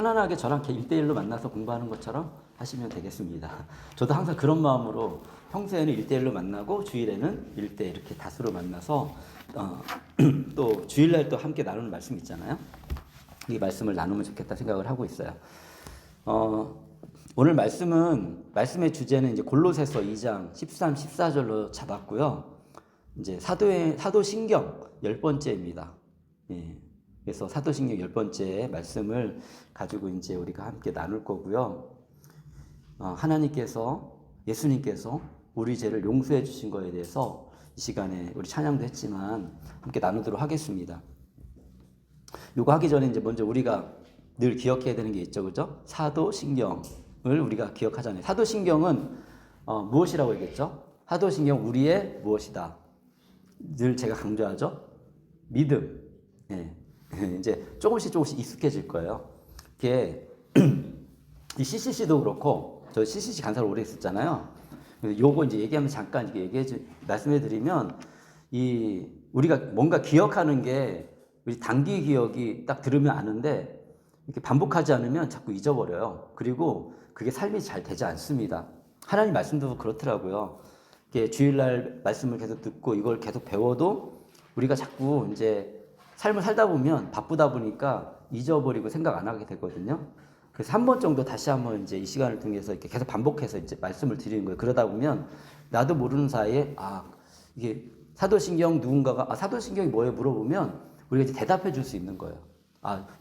편안하게 저랑 1대1로 만나서 공부하는 것처럼 하시면 되겠습니다. 저도 항상 그런 마음으로 평소에는 1대1로 만나고 주일에는 1대 이렇게 다수로 만나서 또 주일날 또 함께 나누는 말씀 있잖아요. 이 말씀을 나누면 좋겠다 생각을 하고 있어요. 오늘 말씀의 주제는 이제 골로새서 2장 13, 14절로 잡았고요. 이제 사도신경 10번째입니다. 예. 그래서 사도신경 10번째 말씀을 가지고 이제 우리가 함께 나눌 거고요. 예수님께서 우리 죄를 용서해 주신 거에 대해서 이 시간에 우리 찬양도 했지만 함께 나누도록 하겠습니다. 요거 하기 전에 이제 먼저 우리가 늘 기억해야 되는 게 있죠. 그죠? 사도신경을 우리가 기억하잖아요. 사도신경은 무엇이라고 얘기했죠? 사도신경 우리의 무엇이다. 늘 제가 강조하죠. 믿음. 예. 이제 조금씩 익숙해질 거예요. 이게 이 CCC도 그렇고 저 CCC 간사를 오래 했었잖아요. 요거 이제 얘기하면서 잠깐 이렇게 말씀해 드리면 우리가 뭔가 기억하는 게 우리 단기 기억이 딱 들으면 아는데 이렇게 반복하지 않으면 자꾸 잊어버려요. 그리고 그게 삶이 잘 되지 않습니다. 하나님 말씀도 그렇더라고요. 이게 주일날 말씀을 계속 듣고 이걸 계속 배워도 우리가 자꾸 이제 삶을 살다 보면 바쁘다 보니까 잊어버리고 생각 안 하게 되거든요. 그래서 한 번 정도 다시 한번 이제 이 시간을 통해서 이렇게 계속 반복해서 이제 말씀을 드리는 거예요. 그러다 보면 나도 모르는 사이에 이게 사도신경 누군가가 사도신경이 뭐예요? 물어보면 우리가 이제 대답해 줄 수 있는 거예요.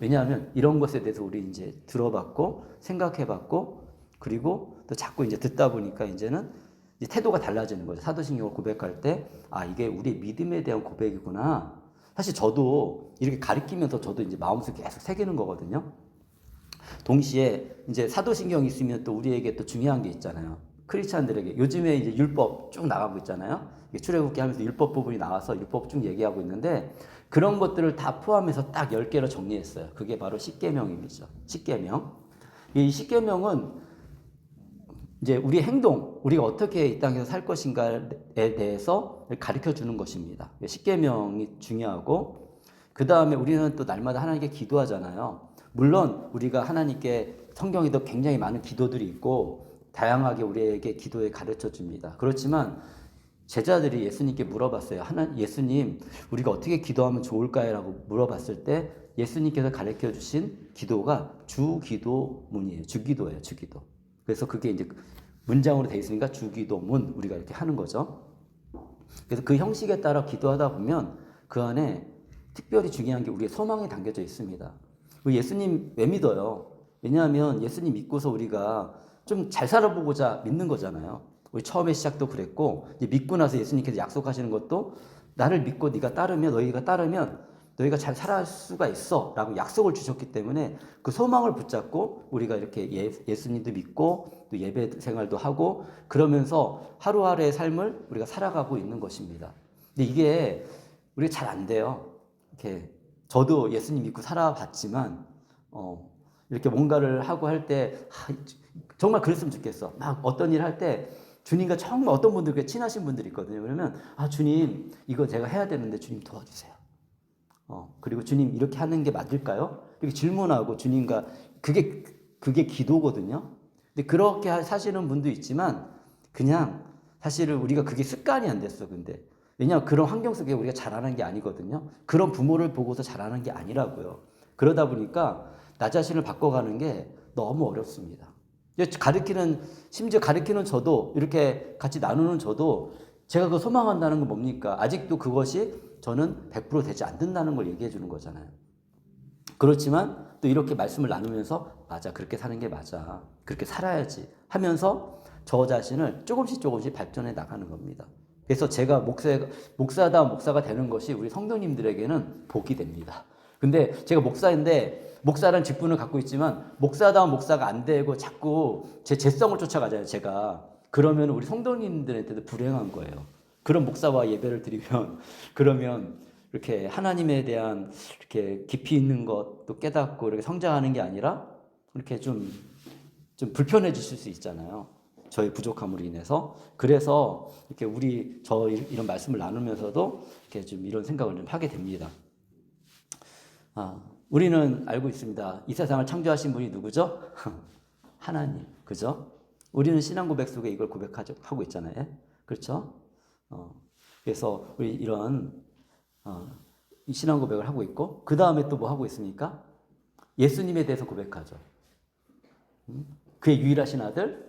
왜냐하면 이런 것에 대해서 우리 이제 들어봤고 생각해봤고 그리고 또 자꾸 이제 듣다 보니까 이제는 이제 태도가 달라지는 거죠. 사도신경을 고백할 때 이게 우리의 믿음에 대한 고백이구나. 사실 저도 이렇게 가르치면서 저도 이제 마음속에 계속 새기는 거거든요. 동시에 이제 사도신경이 있으면 또 우리에게 또 중요한 게 있잖아요. 크리스찬들에게 요즘에 이제 율법 쭉 나가고 있잖아요. 출애굽기 하면서 율법 부분이 나와서 율법 쭉 얘기하고 있는데 그런 것들을 다 포함해서 딱 10개로 정리했어요. 그게 바로 십계명이죠. 십계명. 이 십계명은 이제 우리 행동, 우리가 어떻게 이 땅에서 살 것인가에 대해서 가르쳐 주는 것입니다. 십계명이 중요하고 그 다음에 우리는 또 날마다 하나님께 기도하잖아요. 물론 우리가 하나님께 성경에도 굉장히 많은 기도들이 있고 다양하게 우리에게 기도에 가르쳐 줍니다. 그렇지만 제자들이 예수님께 물어봤어요. 예수님, 우리가 어떻게 기도하면 좋을까요? 라고 물어봤을 때 예수님께서 가르쳐 주신 기도가 주기도문이에요. 주기도예요. 주기도. 그래서 그게 이제 문장으로 되어 있으니까 주기도문 우리가 이렇게 하는 거죠. 그래서 그 형식에 따라 기도하다 보면 그 안에 특별히 중요한 게 우리의 소망이 담겨져 있습니다. 예수님 왜 믿어요? 왜냐하면 예수님 믿고서 우리가 좀 잘 살아보고자 믿는 거잖아요. 우리 처음에 시작도 그랬고 이제 믿고 나서 예수님께서 약속하시는 것도 나를 믿고 너희가 따르면 너희가 잘 살아갈 수가 있어 라고 약속을 주셨기 때문에 그 소망을 붙잡고 우리가 이렇게 예수님도 믿고 또 예배 생활도 하고 그러면서 하루하루의 삶을 우리가 살아가고 있는 것입니다. 근데 이게 우리가 잘 안 돼요. 이렇게 저도 예수님 믿고 살아봤지만 이렇게 뭔가를 하고 할 때 정말 그랬으면 좋겠어. 막 어떤 일 할 때 주님과 정말 어떤 분들 친하신 분들이 있거든요. 그러면 주님 이거 제가 해야 되는데 주님 도와주세요. 그리고 주님 이렇게 하는 게 맞을까요? 이렇게 질문하고 주님과 그게 기도거든요. 근데 그렇게 사시는 분도 있지만 그냥 사실은 우리가 그게 습관이 안 됐어. 근데 왜냐하면 그런 환경 속에 우리가 자라는 게 아니거든요. 그런 부모를 보고서 자라는 게 아니라고요. 그러다 보니까 나 자신을 바꿔가는 게 너무 어렵습니다. 심지어 가르치는 저도 이렇게 같이 나누는 저도 제가 그 소망한다는 건 뭡니까? 아직도 그것이 저는 100% 되지 않는다는 걸 얘기해 주는 거잖아요. 그렇지만 또 이렇게 말씀을 나누면서 맞아, 그렇게 사는 게 맞아, 그렇게 살아야지 하면서 저 자신을 조금씩 발전해 나가는 겁니다. 그래서 제가 목사가 되는 것이 우리 성도님들에게는 복이 됩니다. 근데 제가 목사라는 직분을 갖고 있지만 목사다운 목사가 안 되고 자꾸 제 재성을 쫓아가잖아요, 제가. 그러면 우리 성도님들한테도 불행한 거예요. 그런 목사와 예배를 드리면 그러면 이렇게 하나님에 대한 이렇게 깊이 있는 것도 깨닫고 이렇게 성장하는 게 아니라 이렇게 좀 불편해지실 수 있잖아요. 저의 부족함으로 인해서. 그래서 이렇게 이런 말씀을 나누면서도 이렇게 좀 이런 생각을 좀 하게 됩니다. 우리는 알고 있습니다. 이 세상을 창조하신 분이 누구죠? 하나님. 그죠? 우리는 신앙 고백 속에 이걸 고백하고 있잖아요. 그렇죠? 그래서 우리 이런 이 신앙 고백을 하고 있고, 그 다음에 또 뭐 하고 있습니까? 예수님에 대해서 고백하죠. 그의 유일하신 아들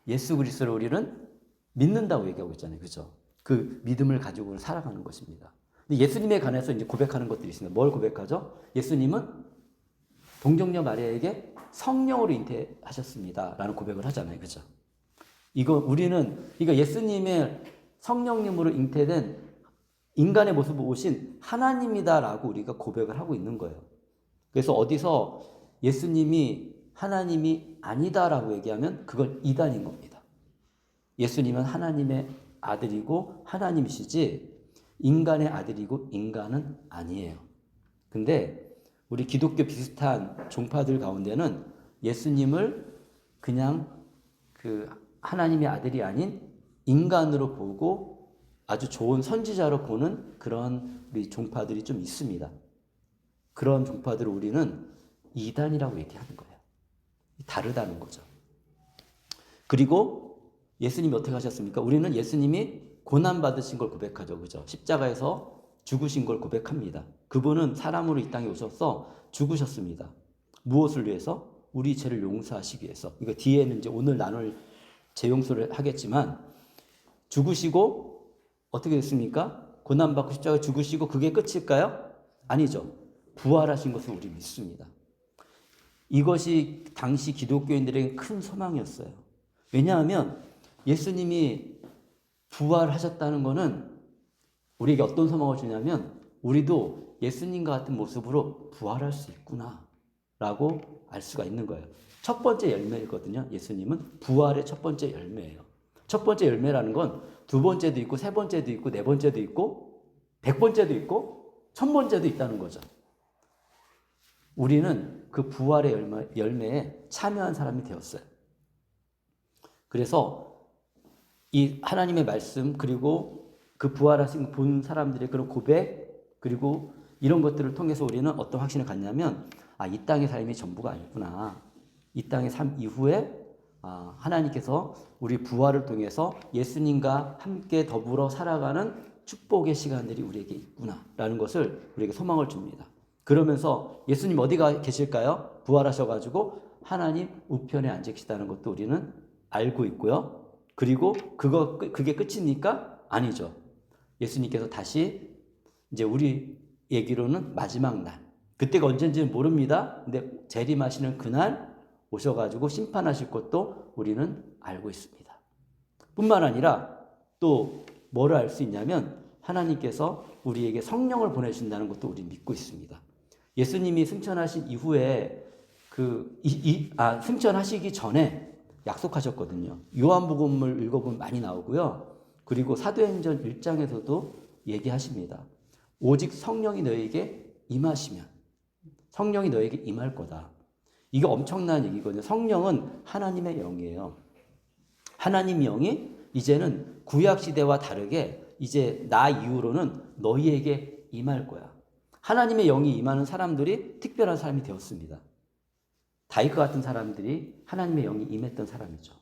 예수 그리스도를 우리는 믿는다고 얘기하고 있잖아요. 그죠? 그 믿음을 가지고 살아가는 것입니다. 근데 예수님에 관해서 이제 고백하는 것들이 있습니다. 뭘 고백하죠? 예수님은 동정녀 마리아에게 성령으로 잉태하셨습니다. 라는 고백을 하잖아요. 그죠? 우리는 예수님의 성령님으로 잉태된 인간의 모습을 오신 하나님이다라고 우리가 고백을 하고 있는 거예요. 그래서 어디서 예수님이 하나님이 아니다라고 얘기하면 그건 이단인 겁니다. 예수님은 하나님의 아들이고 하나님이시지 인간의 아들이고 인간은 아니에요. 근데 우리 기독교 비슷한 종파들 가운데는 예수님을 그냥 그 하나님의 아들이 아닌 인간으로 보고 아주 좋은 선지자로 보는 그런 우리 종파들이 좀 있습니다. 그런 종파들을 우리는 이단이라고 얘기하는 거예요. 다르다는 거죠. 그리고 예수님이 어떻게 하셨습니까? 우리는 예수님이 고난받으신 걸 고백하죠. 그죠? 십자가에서 죽으신 걸 고백합니다. 그분은 사람으로 이 땅에 오셔서 죽으셨습니다. 무엇을 위해서? 우리 죄를 용서하시기 위해서. 이거 뒤에는 이제 오늘 나눌 재용서를 하겠지만 죽으시고 어떻게 됐습니까? 고난받고 십자가에 죽으시고 그게 끝일까요? 아니죠. 부활하신 것을 우리 믿습니다. 이것이 당시 기독교인들에게 큰 소망이었어요. 왜냐하면 예수님이 부활하셨다는 것은 우리에게 어떤 소망을 주냐면 우리도 예수님과 같은 모습으로 부활할 수 있구나 라고 알 수가 있는 거예요. 첫 번째 열매이거든요. 예수님은 부활의 첫 번째 열매예요. 첫 번째 열매라는 건 두 번째도 있고 세 번째도 있고 네 번째도 있고 100번째도 있고 1000번째도 있다는 거죠. 우리는 그 부활의 열매에 참여한 사람이 되었어요. 그래서 이 하나님의 말씀 그리고 그 부활하신 본 사람들의 그런 고백 그리고 이런 것들을 통해서 우리는 어떤 확신을 갖냐면 이 땅의 삶이 전부가 아니구나. 이 땅의 삶 이후에 하나님께서 우리 부활을 통해서 예수님과 함께 더불어 살아가는 축복의 시간들이 우리에게 있구나라는 것을 우리에게 소망을 줍니다. 그러면서 예수님 어디가 계실까요? 부활하셔가지고 하나님 우편에 앉아 계시다는 것도 우리는 알고 있고요. 그리고 그게 끝입니까? 아니죠. 예수님께서 다시 이제 우리 얘기로는 마지막 날. 그때가 언젠지는 모릅니다. 근데 재림하시는 그날 오셔가지고 심판하실 것도 우리는 알고 있습니다. 뿐만 아니라 또 뭐를 알 수 있냐면 하나님께서 우리에게 성령을 보내신다는 것도 우리 믿고 있습니다. 예수님이 승천하신 이후에 승천하시기 전에 약속하셨거든요. 요한복음을 읽어보면 많이 나오고요. 그리고 사도행전 1장에서도 얘기하십니다. 오직 성령이 너에게 임하시면 성령이 너에게 임할 거다. 이게 엄청난 얘기거든요. 성령은 하나님의 영이에요. 하나님의 영이 이제는 구약시대와 다르게 이제 나 이후로는 너희에게 임할 거야. 하나님의 영이 임하는 사람들이 특별한 사람이 되었습니다. 다윗과 같은 사람들이 하나님의 영이 임했던 사람이죠.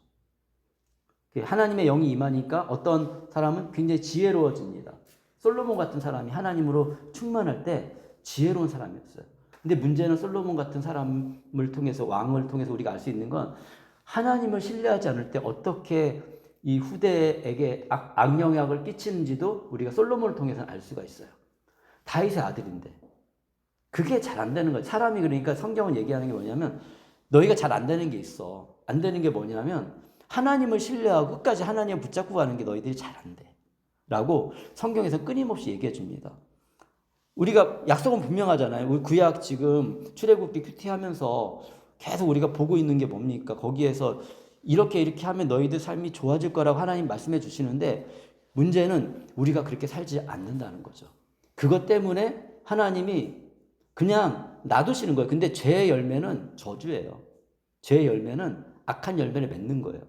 하나님의 영이 임하니까 어떤 사람은 굉장히 지혜로워집니다. 솔로몬 같은 사람이 하나님으로 충만할 때 지혜로운 사람이었어요. 근데 문제는 솔로몬 같은 사람을 통해서 왕을 통해서 우리가 알 수 있는 건 하나님을 신뢰하지 않을 때 어떻게 이 후대에게 악영향을 끼치는지도 우리가 솔로몬을 통해서 알 수가 있어요. 다윗의 아들인데 그게 잘 안 되는 거예요. 사람이 그러니까 성경은 얘기하는 게 뭐냐면 너희가 잘 안 되는 게 있어. 안 되는 게 뭐냐면 하나님을 신뢰하고 끝까지 하나님을 붙잡고 가는 게 너희들이 잘 안 돼. 라고 성경에서 끊임없이 얘기해 줍니다. 우리가 약속은 분명하잖아요. 우리 구약 지금 출애굽기 큐티하면서 계속 우리가 보고 있는 게 뭡니까? 거기에서 이렇게 하면 너희들 삶이 좋아질 거라고 하나님 말씀해 주시는데 문제는 우리가 그렇게 살지 않는다는 거죠. 그것 때문에 하나님이 그냥 놔두시는 거예요. 근데 죄의 열매는 저주예요. 죄의 열매는 악한 열매를 맺는 거예요.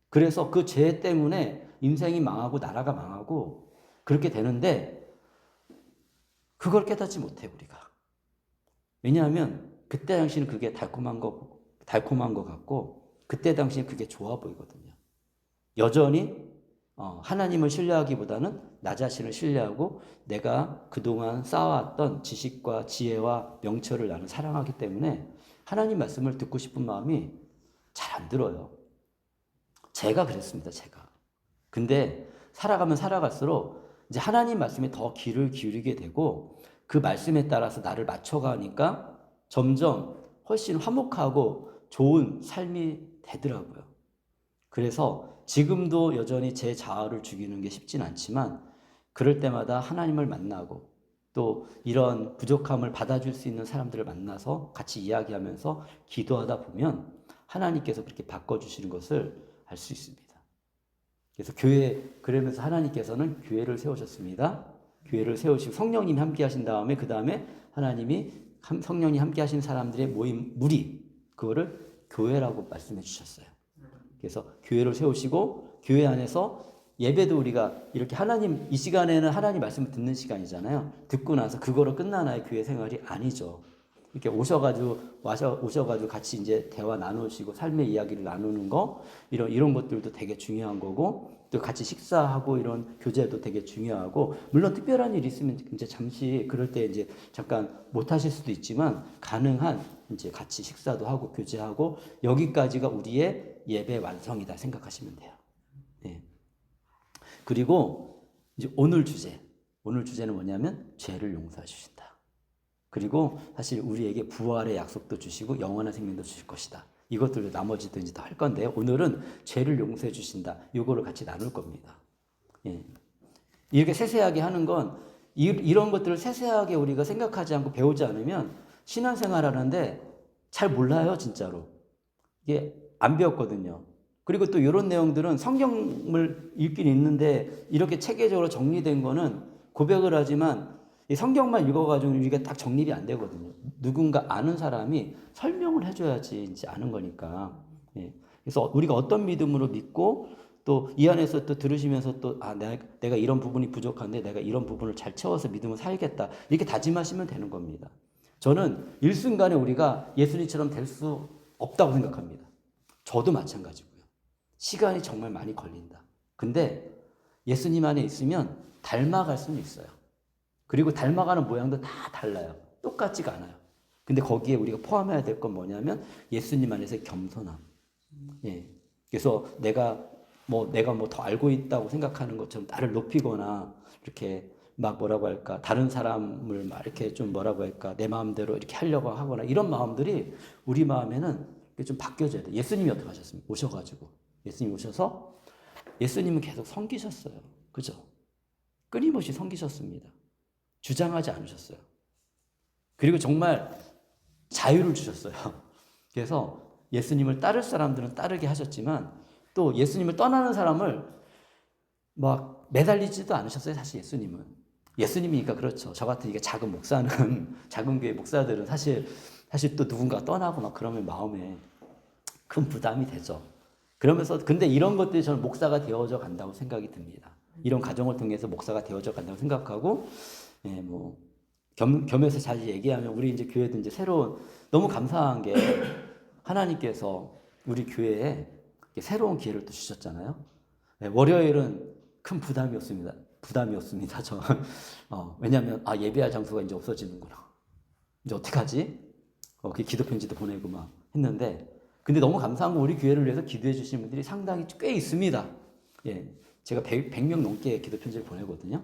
그래서 그 죄 때문에 인생이 망하고 나라가 망하고 그렇게 되는데 그걸 깨닫지 못해 우리가. 왜냐하면 그때 당시는 그게 달콤한 것 같고 그때 당시는 그게 좋아 보이거든요. 여전히 하나님을 신뢰하기보다는 나 자신을 신뢰하고 내가 그동안 쌓아왔던 지식과 지혜와 명철을 나는 사랑하기 때문에 하나님 말씀을 듣고 싶은 마음이 잘 안 들어요. 제가 그랬습니다, 제가. 근데 살아가면 살아갈수록 이제 하나님 말씀에 더 귀를 기울이게 되고 그 말씀에 따라서 나를 맞춰가니까 점점 훨씬 화목하고 좋은 삶이 되더라고요. 그래서 지금도 여전히 제 자아를 죽이는 게 쉽진 않지만 그럴 때마다 하나님을 만나고 또 이런 부족함을 받아줄 수 있는 사람들을 만나서 같이 이야기하면서 기도하다 보면 하나님께서 그렇게 바꿔주시는 것을 알 수 있습니다. 그래서 그러면서 하나님께서는 교회를 세우셨습니다. 교회를 세우시고 성령님이 함께 하신 다음에 그 다음에 성령이 함께 하신 사람들의 무리, 그거를 교회라고 말씀해 주셨어요. 그래서 교회를 세우시고 교회 안에서 예배도 우리가 이렇게 이 시간에는 하나님 말씀을 듣는 시간이잖아요. 듣고 나서 그거로 끝나나요? 교회 생활이 아니죠. 이렇게 오셔가지고 같이 이제 대화 나누시고 삶의 이야기를 나누는 거, 이런 것들도 되게 중요한 거고, 또 같이 식사하고 이런 교제도 되게 중요하고, 물론 특별한 일이 있으면 이제 잠시 그럴 때 이제 잠깐 못 하실 수도 있지만, 가능한 이제 같이 식사도 하고 교제하고, 여기까지가 우리의 예배 완성이다 생각하시면 돼요. 네. 그리고 이제 오늘 주제는 뭐냐면, 죄를 용서해 주신다. 그리고 사실 우리에게 부활의 약속도 주시고 영원한 생명도 주실 것이다. 이것들도 나머지도 이제 더 할 건데요. 오늘은 죄를 용서해 주신다. 이거를 같이 나눌 겁니다. 예. 이렇게 세세하게 하는 건 이런 것들을 세세하게 우리가 생각하지 않고 배우지 않으면 신앙생활 하는데 잘 몰라요, 진짜로. 이게 안 배웠거든요. 그리고 또 이런 내용들은 성경을 읽긴 읽는데 이렇게 체계적으로 정리된 거는 고백을 하지만 이 성경만 읽어가지고 우리가 딱 정립이 안 되거든요. 누군가 아는 사람이 설명을 해줘야지 이제 아는 거니까. 예. 그래서 우리가 어떤 믿음으로 믿고 또 이 안에서 또 들으시면서 또 내가 이런 부분이 부족한데 내가 이런 부분을 잘 채워서 믿음을 살겠다. 이렇게 다짐하시면 되는 겁니다. 저는 일순간에 우리가 예수님처럼 될 수 없다고 생각합니다. 저도 마찬가지고요. 시간이 정말 많이 걸린다. 근데 예수님 안에 있으면 닮아갈 수는 있어요. 그리고 닮아가는 모양도 다 달라요. 똑같지가 않아요. 근데 거기에 우리가 포함해야 될 건 뭐냐면 예수님 안에서의 겸손함. 예. 그래서 내가 뭐 더 알고 있다고 생각하는 것처럼 나를 높이거나 이렇게 막 뭐라고 할까 다른 사람을 막 이렇게 좀 뭐라고 할까 내 마음대로 이렇게 하려고 하거나 이런 마음들이 우리 마음에는 좀 바뀌어져야 돼. 예수님이 어떻게 하셨습니까? 오셔가지고 예수님 오셔서 예수님은 계속 섬기셨어요. 그죠? 끊임없이 섬기셨습니다. 주장하지 않으셨어요. 그리고 정말 자유를 주셨어요. 그래서 예수님을 따를 사람들은 따르게 하셨지만 또 예수님을 떠나는 사람을 막 매달리지도 않으셨어요. 사실 예수님이니까 그렇죠. 저 같은 이게 작은 목사는 작은 교회 목사들은 사실 또 누군가 떠나고 막 그러면 마음에 큰 부담이 되죠. 그러면서 근데 이런 것들이 저는 목사가 되어져 간다고 생각이 듭니다. 이런 과정을 통해서 목사가 되어져 간다고 생각하고 예, 뭐 겸해서 잘 얘기하면 우리 이제 교회도 이제 너무 감사한 게 하나님께서 우리 교회에 새로운 기회를 또 주셨잖아요. 네, 월요일은 큰 부담이었습니다. 왜냐하면 예배할 장소가 이제 없어지는구나. 이제 어떡하지? 그 기도 편지도 보내고 막 했는데 근데 너무 감사한 건 우리 교회를 위해서 기도해 주시는 분들이 상당히 꽤 있습니다. 예, 제가 100명 넘게 기도 편지를 보내거든요.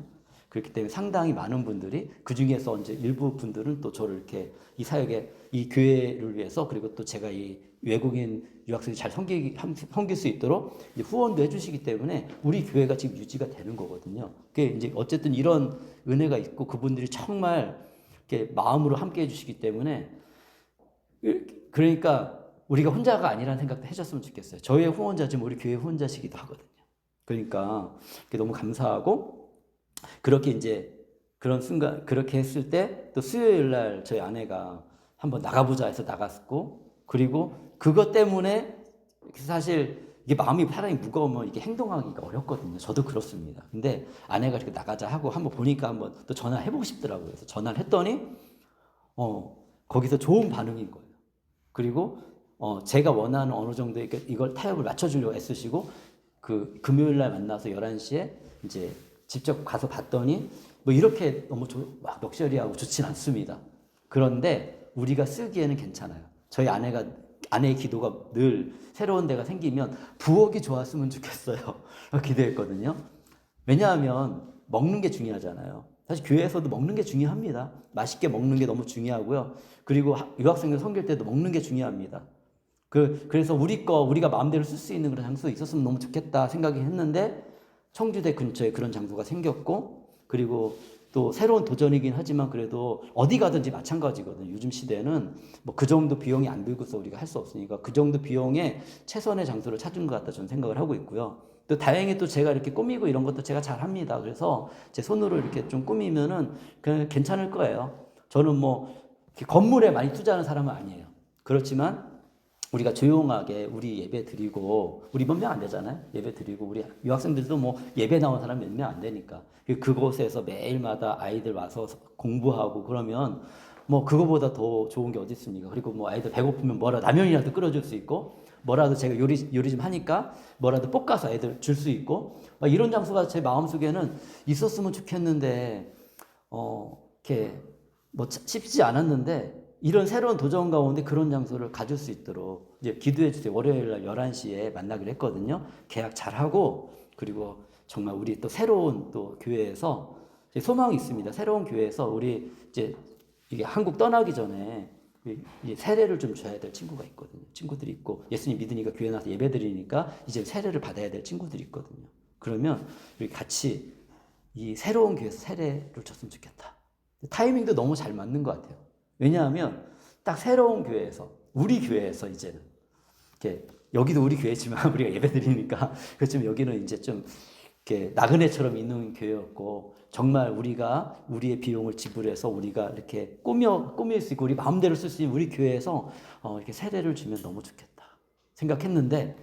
그렇기 때문에 상당히 많은 분들이 그 중에서 이제 일부 분들은 또 저를 이렇게 이 사역에 이 교회를 위해서 그리고 또 제가 이 외국인 유학생이 잘 섬길 수 있도록 이제 후원도 해주시기 때문에 우리 교회가 지금 유지가 되는 거거든요. 그게 이제 어쨌든 이런 은혜가 있고 그분들이 정말 이렇게 마음으로 함께 해주시기 때문에 그러니까 우리가 혼자가 아니라는 생각도 해줬으면 좋겠어요. 저희의 후원자 지금 우리 교회 후원자시기도 하거든요. 그러니까 너무 감사하고. 그렇게 이제 그런 순간 그렇게 했을 때 또 수요일 날 저희 아내가 한번 나가보자 해서 나갔고 그리고 그것 때문에 사실 이게 마음이 사람이 무거우면 이게 행동하기가 어렵거든요. 저도 그렇습니다. 근데 아내가 이렇게 나가자 하고 한번 보니까 한번 또 전화해보고 싶더라고요. 그래서 전화를 했더니 거기서 좋은 반응인 거예요. 그리고 제가 원하는 어느 정도의 이걸 타협을 맞춰주려고 애쓰시고 그 금요일 날 만나서 11시에 이제 직접 가서 봤더니 뭐 이렇게 너무 막 럭셔리하고 좋진 않습니다. 그런데 우리가 쓰기에는 괜찮아요. 저희 아내의 기도가 늘 새로운 데가 생기면 부엌이 좋았으면 좋겠어요. 기도했거든요. 왜냐하면 먹는 게 중요하잖아요. 사실 교회에서도 먹는 게 중요합니다. 맛있게 먹는 게 너무 중요하고요. 그리고 유학생들 섬길 때도 먹는 게 중요합니다. 그래서 우리가 마음대로 쓸 수 있는 그런 장소 있었으면 너무 좋겠다 생각이 했는데 청주대 근처에 그런 장소가 생겼고 그리고 또 새로운 도전이긴 하지만 그래도 어디 가든지 마찬가지거든요. 요즘 시대는 뭐 그 정도 비용이 안 들고서 우리가 할 수 없으니까 그 정도 비용에 최선의 장소를 찾은 것 같다 저는 생각을 하고 있고요. 또 다행히 또 제가 이렇게 꾸미고 이런 것도 제가 잘 합니다. 그래서 제 손으로 이렇게 좀 꾸미면은 그냥 괜찮을 거예요. 저는 뭐 건물에 많이 투자하는 사람은 아니에요. 그렇지만 우리가 조용하게 우리 예배 드리고 우리 몇 명 안 되잖아요. 예배 드리고 우리 유학생들도 뭐 예배 나온 사람 몇 명 안 되니까 그곳에서 매일마다 아이들 와서 공부하고 그러면 뭐 그거보다 더 좋은 게 어디 있습니까? 그리고 뭐 아이들 배고프면 뭐라도 라면이라도 끓여줄 수 있고 뭐라도 제가 요리 좀 하니까 뭐라도 볶아서 애들 줄 수 있고 막 이런 장소가 제 마음속에는 있었으면 좋겠는데 이렇게 뭐 쉽지 않았는데 이런 새로운 도전 가운데 그런 장소를 가질 수 있도록 이제 기도해 주세요. 월요일 날 11시에 만나기로 했거든요. 계약 잘 하고 그리고 정말 우리 또 새로운 또 교회에서 소망이 있습니다. 새로운 교회에서 우리 이제 이게 한국 떠나기 전에 세례를 좀 줘야 될 친구가 있거든요. 친구들이 있고 예수님 믿으니까 교회 나서 예배 드리니까 이제 세례를 받아야 될 친구들이 있거든요. 그러면 우리 같이 이 새로운 교회에서 세례를 줬으면 좋겠다. 타이밍도 너무 잘 맞는 것 같아요. 왜냐하면 딱 새로운 교회에서 우리 교회에서 이제는 이렇게 여기도 우리 교회지만 우리가 예배 드리니까 그렇지만 여기는 이제 좀 이렇게 나그네처럼 있는 교회였고 정말 우리가 우리의 비용을 지불해서 우리가 이렇게 꾸밀 수 있고 우리 마음대로 쓸 수 있는 우리 교회에서 이렇게 세례를 주면 너무 좋겠다 생각했는데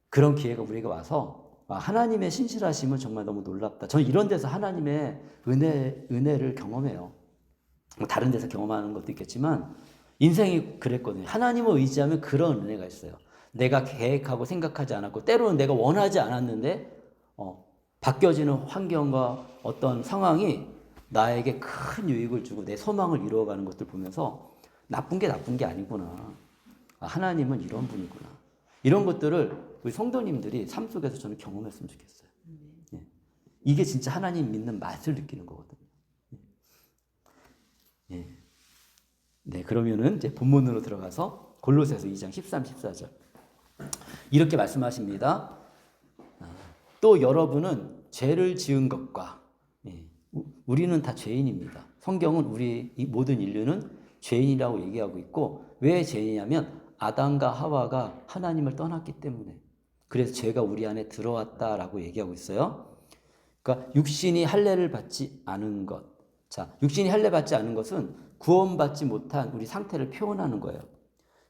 그런 기회가 우리가 와서 하나님의 신실하심은 정말 너무 놀랍다. 저는 이런 데서 하나님의 은혜를 경험해요. 다른 데서 경험하는 것도 있겠지만 인생이 그랬거든요. 하나님을 의지하면 그런 은혜가 있어요. 내가 계획하고 생각하지 않았고 때로는 내가 원하지 않았는데 바뀌어지는 환경과 어떤 상황이 나에게 큰 유익을 주고 내 소망을 이루어가는 것들 보면서 나쁜 게 아니구나. 하나님은 이런 분이구나. 이런 것들을 우리 성도님들이 삶 속에서 저는 경험했으면 좋겠어요. 예. 이게 진짜 하나님 믿는 맛을 느끼는 거거든요. 예. 네, 그러면은 이제 본문으로 들어가서 골로새서 2장 13, 14절 이렇게 말씀하십니다. 또 여러분은 죄를 지은 것과 우리는 다 죄인입니다. 성경은 우리 이 모든 인류는 죄인이라고 얘기하고 있고 왜 죄인이냐면 아담과 하와가 하나님을 떠났기 때문에 그래서 죄가 우리 안에 들어왔다라고 얘기하고 있어요. 그러니까 육신이 할례를 받지 않은 것. 자, 육신이 할례 받지 않은 것은 구원받지 못한 우리 상태를 표현하는 거예요.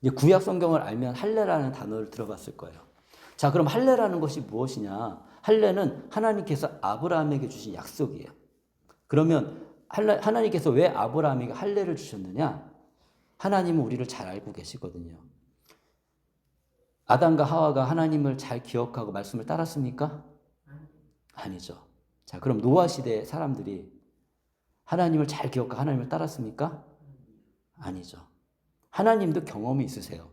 이제 구약 성경을 알면 할례라는 단어를 들어봤을 거예요. 자, 그럼 할례라는 것이 무엇이냐? 할례는 하나님께서 아브라함에게 주신 약속이에요. 그러면 하나님께서 왜 아브라함에게 할례를 주셨느냐? 하나님은 우리를 잘 알고 계시거든요. 아담과 하와가 하나님을 잘 기억하고 말씀을 따랐습니까? 아니죠. 자, 그럼 노아 시대 사람들이 하나님을 잘 기억하고 하나님을 따랐습니까? 아니죠. 하나님도 경험이 있으세요.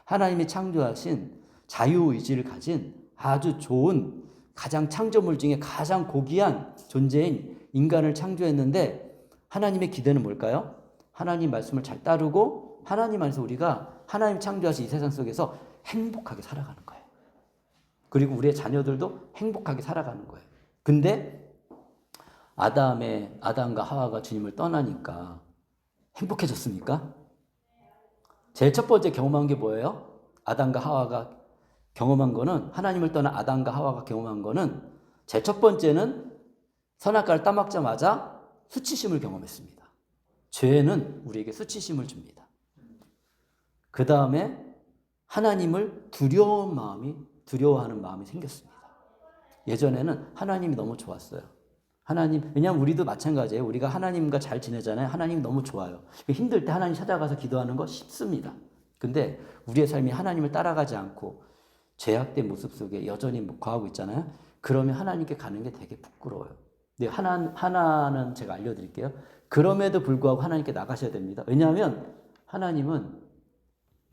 하나님이 창조하신 자유의지를 가진 아주 좋은 가장 창조물 중에 가장 고귀한 존재인 인간을 창조했는데 하나님의 기대는 뭘까요? 하나님 말씀을 잘 따르고 하나님 안에서 우리가 하나님 창조하신 이 세상 속에서 행복하게 살아가는 거예요. 그리고 우리의 자녀들도 행복하게 살아가는 거예요. 근데 아담과 하와가 주님을 떠나니까 행복해졌습니까? 제일 첫 번째 경험한 게 뭐예요? 아담과 하와가 경험한 거는 하나님을 떠난 아담과 하와가 경험한 거는 제일 첫 번째는 선악과를 따먹자마자 수치심을 경험했습니다. 죄는 우리에게 수치심을 줍니다. 그 다음에 하나님을 두려워하는 마음이 생겼습니다. 예전에는 하나님이 너무 좋았어요. 하나님, 왜냐하면 우리도 마찬가지예요. 우리가 하나님과 잘 지내잖아요. 하나님 너무 좋아요. 힘들 때 하나님 찾아가서 기도하는 거 쉽습니다. 근데 우리의 삶이 하나님을 따라가지 않고 죄악된 모습 속에 여전히 거하고 있잖아요. 그러면 하나님께 가는 게 되게 부끄러워요. 근데 하나는 제가 알려드릴게요. 그럼에도 불구하고 하나님께 나가셔야 됩니다. 왜냐하면 하나님은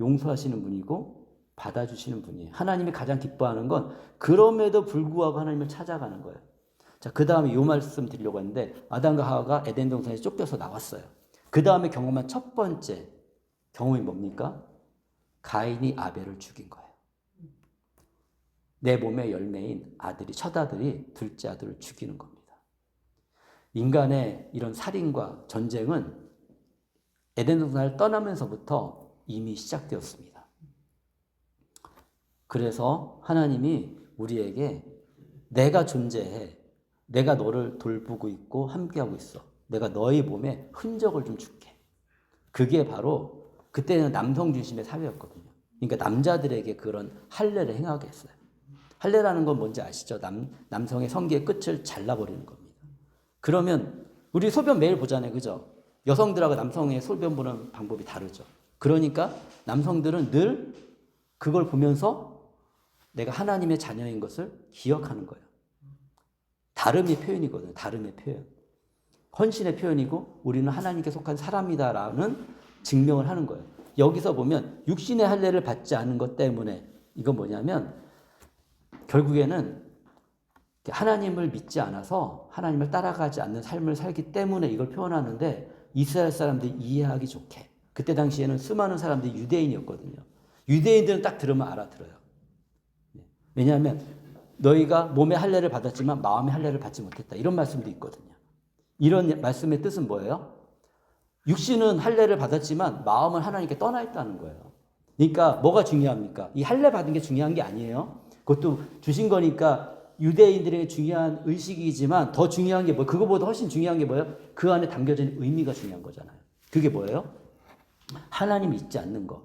용서하시는 분이고 받아주시는 분이에요. 하나님이 가장 기뻐하는 건 그럼에도 불구하고 하나님을 찾아가는 거예요. 자, 그 다음에 이 말씀 드리려고 했는데 아담과 하와가 에덴 동산에서 쫓겨서 나왔어요. 그 다음에 경험한 첫 번째 경험이 뭡니까? 가인이 아벨을 죽인 거예요. 내 몸의 열매인 아들이, 첫 아들이 둘째 아들을 죽이는 겁니다. 인간의 이런 살인과 전쟁은 에덴 동산을 떠나면서부터 이미 시작되었습니다. 그래서 하나님이 우리에게 내가 존재해. 내가 너를 돌보고 있고 함께하고 있어. 내가 너의 몸에 흔적을 좀 줄게. 그게 바로 그때는 남성 중심의 사회였거든요. 그러니까 남자들에게 그런 할례를 행하게 했어요. 할례라는 건 뭔지 아시죠? 남성의 성기의 끝을 잘라버리는 겁니다. 그러면 우리 소변 매일 보잖아요. 그죠? 여성들하고 남성의 소변 보는 방법이 다르죠. 그러니까 남성들은 늘 그걸 보면서 내가 하나님의 자녀인 것을 기억하는 거예요. 다름의 표현이거든요. 다름의 표현. 헌신의 표현이고 우리는 하나님께 속한 사람이다라는 증명을 하는 거예요. 여기서 보면 육신의 할례를 받지 않은 것 때문에 이건 뭐냐면 결국에는 하나님을 믿지 않아서 하나님을 따라가지 않는 삶을 살기 때문에 이걸 표현하는데 이스라엘 사람들이 이해하기 좋게. 그때 당시에는 수많은 사람들이 유대인이었거든요. 유대인들은 딱 들으면 알아들어요. 왜냐하면 너희가 몸의 할례를 받았지만 마음의 할례를 받지 못했다. 이런 말씀도 있거든요. 이런 말씀의 뜻은 뭐예요? 육신은 할례를 받았지만 마음은 하나님께 떠나 있다는 거예요. 그러니까 뭐가 중요합니까? 이 할례 받은 게 중요한 게 아니에요. 그것도 주신 거니까 유대인들에게 중요한 의식이지만 더 중요한 게 뭐, 그거보다 훨씬 중요한 게 뭐예요? 그 안에 담겨져 있는 의미가 중요한 거잖아요. 그게 뭐예요? 하나님 믿지 않는 거.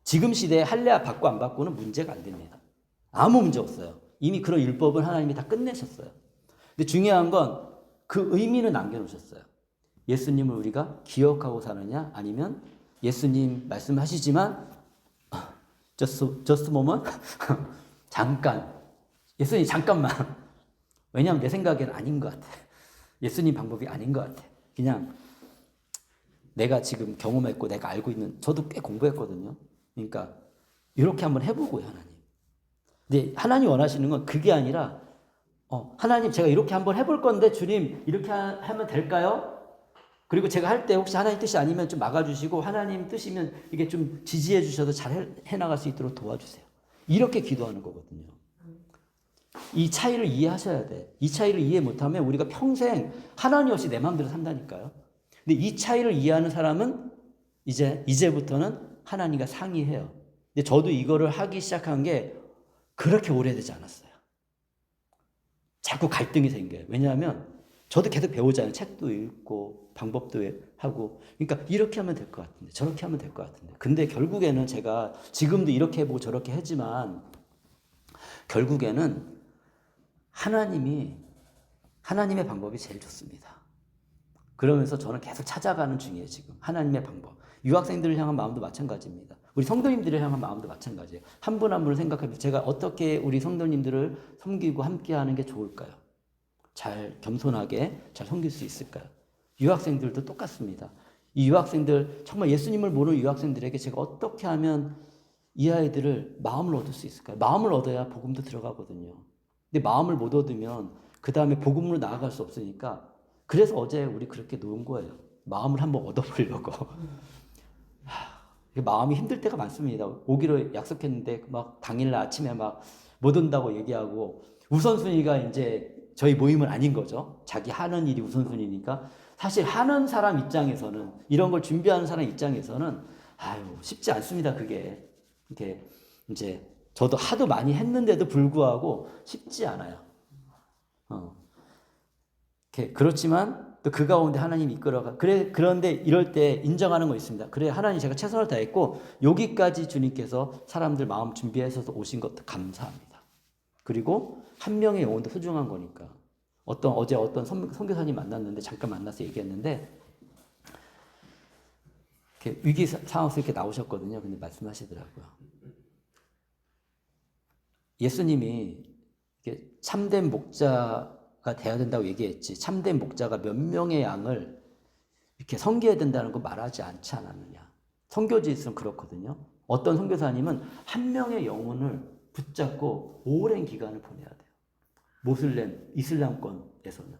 지금 시대에 할례 받고 안 받고는 문제가 안 됩니다. 아무 문제 없어요. 이미 그런 율법을 하나님이 다 끝내셨어요. 근데 중요한 건 그 의미는 남겨놓으셨어요. 예수님을 우리가 기억하고 사느냐 아니면 예수님 말씀하시지만 just moment 잠깐 예수님 잠깐만 왜냐하면 내 생각에는 아닌 것 같아. 예수님 방법이 아닌 것 같아. 그냥 내가 지금 경험했고 내가 알고 있는 저도 꽤 공부했거든요. 그러니까 이렇게 한번 해보고요. 하나님. 근데 하나님 원하시는 건 그게 아니라 하나님 제가 이렇게 한번 해볼 건데 주님 이렇게 하면 될까요? 그리고 제가 할 때 혹시 하나님 뜻이 아니면 좀 막아주시고 하나님 뜻이면 이게 좀 지지해 주셔서 잘 해나갈 수 있도록 도와주세요. 이렇게 기도하는 거거든요. 이 차이를 이해하셔야 돼. 이 차이를 이해 못하면 우리가 평생 하나님 없이 내 마음대로 산다니까요. 근데 이 차이를 이해하는 사람은 이제부터는 하나님과 상의해요. 근데 저도 이거를 하기 시작한 게 그렇게 오래되지 않았어요. 자꾸 갈등이 생겨요. 왜냐하면 저도 계속 배우잖아요. 책도 읽고 방법도 하고. 그러니까 이렇게 하면 될 것 같은데 저렇게 하면 될 것 같은데. 근데 결국에는 제가 지금도 이렇게 해보고 저렇게 하지만 결국에는 하나님의 방법이 제일 좋습니다. 그러면서 저는 계속 찾아가는 중이에요. 지금 하나님의 방법. 유학생들을 향한 마음도 마찬가지입니다. 우리 성도님들을 향한 마음도 마찬가지예요. 한 분 한 분을 생각하면서 제가 어떻게 우리 성도님들을 섬기고 함께하는 게 좋을까요? 잘 겸손하게 잘 섬길 수 있을까요? 유학생들도 똑같습니다. 이 유학생들 정말 예수님을 모르는 유학생들에게 제가 어떻게 하면 이 아이들을 마음을 얻을 수 있을까요? 마음을 얻어야 복음도 들어가거든요. 근데 마음을 못 얻으면 그 다음에 복음으로 나아갈 수 없으니까 그래서 어제 우리 그렇게 놓은 거예요. 마음을 한번 얻어보려고. 마음이 힘들 때가 많습니다. 오기로 약속했는데 막 당일날 아침에 막 못 온다고 얘기하고 우선순위가 이제 저희 모임은 아닌 거죠. 자기 하는 일이 우선순위니까 사실 하는 사람 입장에서는 이런 걸 준비하는 사람 입장에서는 쉽지 않습니다. 그게 이렇게 이제 저도 하도 많이 했는데도 불구하고 쉽지 않아요. 그렇지만 또 그 가운데 하나님이 이끌어가. 그런데 이럴 때 인정하는 거 있습니다. 그래, 하나님 제가 최선을 다했고 여기까지 주님께서 사람들 마음 준비해서 오신 것도 감사합니다. 그리고 한 명의 영혼도 소중한 거니까 어제 어떤 선교사님 만났는데 잠깐 만나서 얘기했는데 이렇게 위기 상황에서 이렇게 나오셨거든요. 근데 말씀하시더라고요. 예수님이 이렇게 참된 목자가 돼야 된다고 얘기했지. 참된 목자가 몇 명의 양을 이렇게 섬겨야 된다는 거 말하지 않지 않았느냐. 선교지에서는 그렇거든요. 어떤 선교사님은 한 명의 영혼을 붙잡고 오랜 기간을 보내야 돼요. 모슬렘, 이슬람권에서는.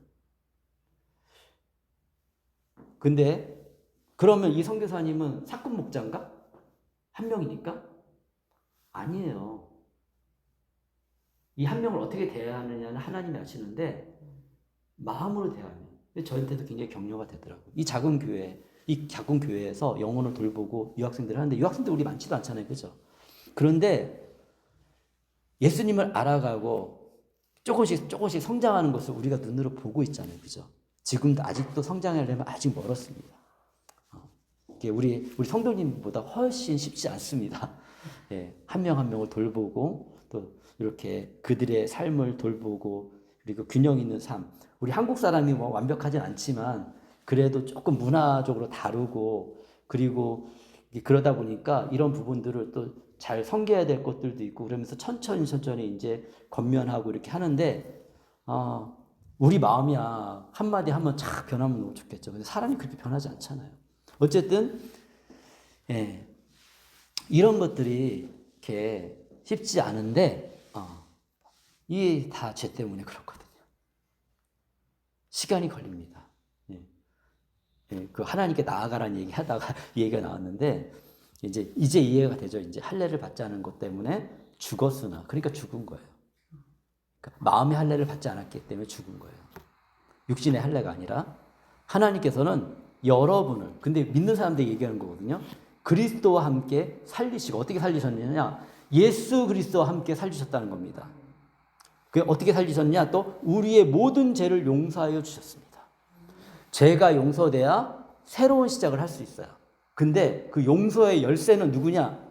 근데 그러면 이 선교사님은 사건 목자인가? 한 명이니까? 아니에요. 이 한 명을 어떻게 대해야 하느냐는 하나님이 아시는데 마음으로 대하면 저한테도 굉장히 격려가 되더라고요. 이 작은 교회에서 영혼을 돌보고 유학생들 하는데 유학생들 우리 많지도 않잖아요. 그죠? 그런데 예수님을 알아가고 조금씩 성장하는 것을 우리가 눈으로 보고 있잖아요. 그죠? 지금도 아직도 성장하려면 아직 멀었습니다. 이게 우리 성도님보다 훨씬 쉽지 않습니다. 예, 한 명 한 명을 돌보고 또 이렇게 그들의 삶을 돌보고 그리고 균형 있는 삶. 우리 한국 사람이 뭐 완벽하진 않지만 그래도 조금 문화적으로 다르고 그리고 그러다 보니까 이런 부분들을 또 잘 섬겨야 될 것들도 있고 그러면서 천천히 이제 건면하고 이렇게 하는데 우리 마음이야 한마디 하면 착 변하면 너무 좋겠죠. 근데 사람이 그렇게 변하지 않잖아요. 어쨌든 예, 이런 것들이 이렇게 쉽지 않은데 이게 다 죄 때문에 그렇거든요. 시간이 걸립니다. 예. 예, 그 하나님께 나아가라는 얘기 하다가 이 얘기가 나왔는데 이제 이해가 되죠. 이제 할례를 받지 않은 것 때문에 죽었으나 그러니까 죽은 거예요. 그러니까 마음의 할례를 받지 않았기 때문에 죽은 거예요. 육신의 할례가 아니라 하나님께서는 여러분을 근데 믿는 사람들이 얘기하는 거거든요. 그리스도와 함께 살리시고 어떻게 살리셨느냐? 예수 그리스도와 함께 살리셨다는 겁니다. 그 어떻게 살리셨냐? 또 우리의 모든 죄를 용서하여 주셨습니다. 죄가 용서돼야 새로운 시작을 할 수 있어요. 근데 그 용서의 열쇠는 누구냐?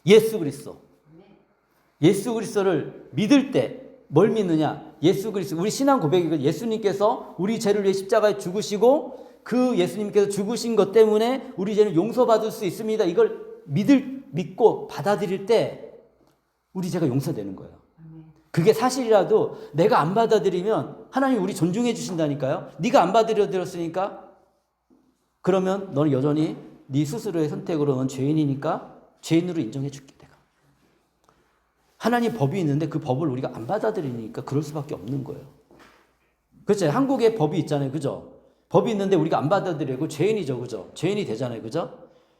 예수 그리스도. 예수 그리스도를 믿을 때 뭘 믿느냐? 예수 그리스도. 우리 신앙 고백이거든요. 예수님께서 우리 죄를 위해 십자가에 죽으시고 그 예수님께서 죽으신 것 때문에 우리 죄는 용서받을 수 있습니다. 이걸 믿고 받아들일 때 우리 죄가 용서되는 거예요. 그게 사실이라도 내가 안 받아들이면 하나님 우리 존중해 주신다니까요. 네가 안 받아들였으니까 그러면 너는 여전히 네 스스로의 선택으로 넌 죄인이니까 죄인으로 인정해 줄게 내가. 하나님 법이 있는데 그 법을 우리가 안 받아들이니까 그럴 수밖에 없는 거예요. 그렇죠? 한국에 법이 있잖아요. 그죠? 법이 있는데 우리가 안 받아들이고 죄인이죠. 그죠? 죄인이 되잖아요. 그죠?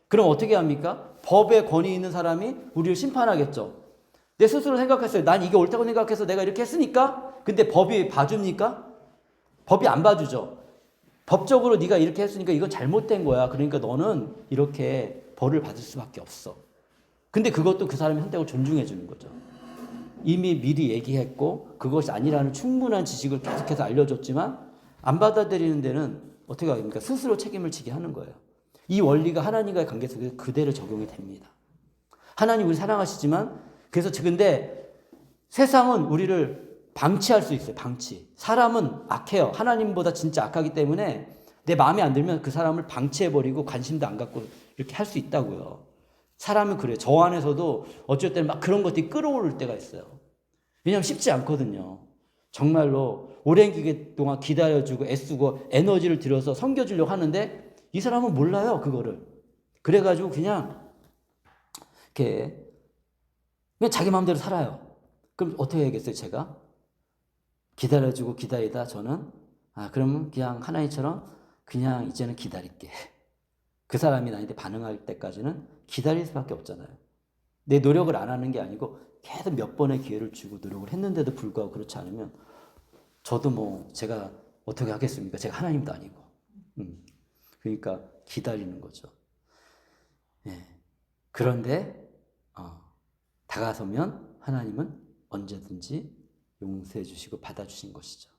그럼 어떻게 합니까? 법에 권위 있는 사람이 우리를 심판하겠죠. 내 스스로 생각했어요. 난 이게 옳다고 생각해서 내가 이렇게 했으니까? 근데 법이 봐줍니까? 법이 안 봐주죠. 법적으로 네가 이렇게 했으니까 이건 잘못된 거야. 그러니까 너는 이렇게 벌을 받을 수밖에 없어. 근데 그것도 그 사람의 선택을 존중해 주는 거죠. 이미 미리 얘기했고 그것이 아니라는 충분한 지식을 계속해서 알려줬지만 안 받아들이는 데는 어떻게 하겠습니까? 스스로 책임을 지게 하는 거예요. 이 원리가 하나님과의 관계 속에서 그대로 적용이 됩니다. 하나님 우리 사랑하시지만 그래서 근데 세상은 우리를 방치할 수 있어요. 방치. 사람은 악해요. 하나님보다 진짜 악하기 때문에 내 마음에 안 들면 그 사람을 방치해버리고 관심도 안 갖고 이렇게 할 수 있다고요. 사람은 그래요. 저 안에서도 어쩔 때는 막 그런 것들이 끌어오를 때가 있어요. 왜냐하면 쉽지 않거든요. 정말로 오랜 기간 동안 기다려주고 애쓰고 에너지를 들여서 섬겨주려고 하는데 이 사람은 몰라요. 그거를. 그래가지고 그냥 이렇게 그냥 자기 마음대로 살아요. 그럼 어떻게 해야겠어요? 제가? 기다려주고 기다리다 저는 그러면 그냥 하나님처럼 그냥 이제는 기다릴게. 그 사람이 나한테 반응할 때까지는 기다릴 수밖에 없잖아요. 내 노력을 안 하는 게 아니고 계속 몇 번의 기회를 주고 노력을 했는데도 불구하고 그렇지 않으면 저도 뭐 제가 어떻게 하겠습니까? 제가 하나님도 아니고. 그러니까 기다리는 거죠. 예. 그런데 다가서면 하나님은 언제든지 용서해 주시고 받아주신 것이죠.